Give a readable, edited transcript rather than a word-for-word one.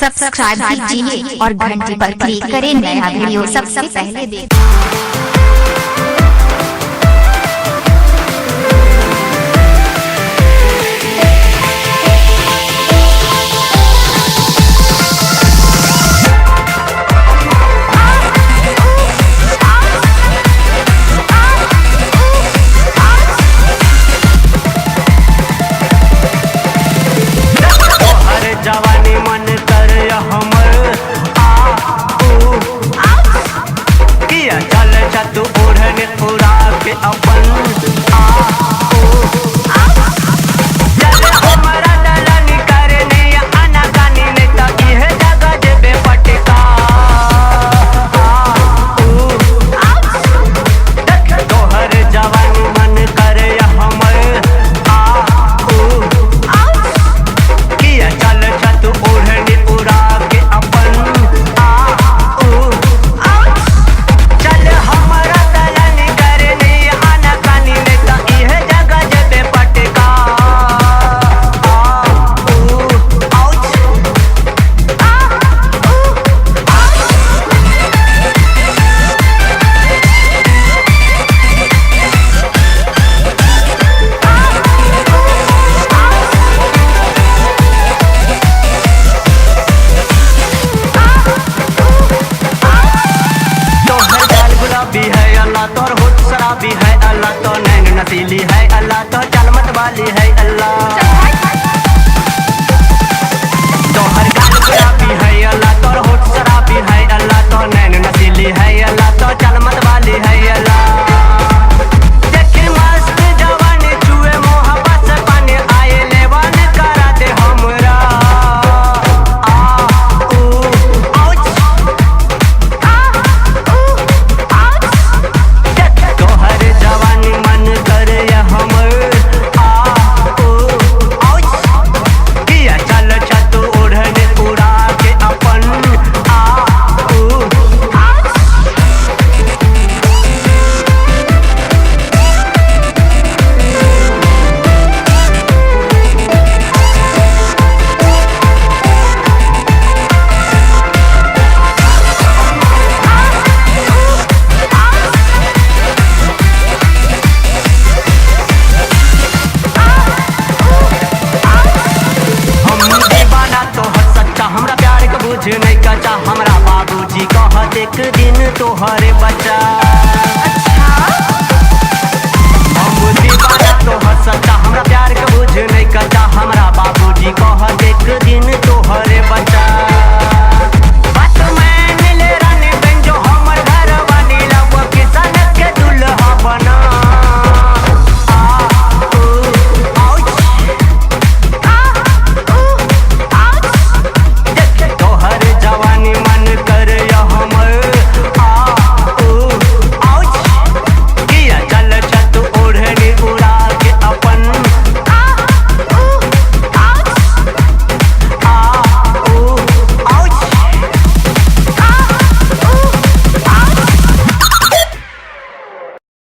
Subscribe कीजिए और घंटी पर क्लिक करें नया वीडियो सबसे पहले देखें। जवानी मन कर हमर किया चल तू ओढ़ने उड़ा के अपन चल हमारा दलानी करने आना गानी नहीं तो इहे जगह देबे पटका तोहर जवानी मन कर हमर किया चल तू ओढ़ने उड़ा के अपन चल हमारा दलानी करने आना कानी नहीं तो इहे जगह देबे पटका भी है अल्लाह तो होठ शराबी है अल्लाह तो नैन नसीली है अल्लाह तो चलमत वाली है अल्लाह तो हर गाल गुलाबी है अल्लाह तो होठ शराबी है अल्लाह तो नैन नसीली है अल्लाह तो चलमत वाली है अल्लाह देखी मस्त जवानी चुए मोहब्बत से पानी आए लेवन करा दे हमरा तोहर जवानी मन कर हमर किया चल तू ओढ़ने उड़ा के अपन हमरा प्यार के बुझ नहीं कचा हमरा बाबूजी कहत एक दिन तोहरे बच्चा हम दीवाना तोहर सच्चा हमरा प्यार के बुझ नहीं कचा हमरा बाबूजी कहत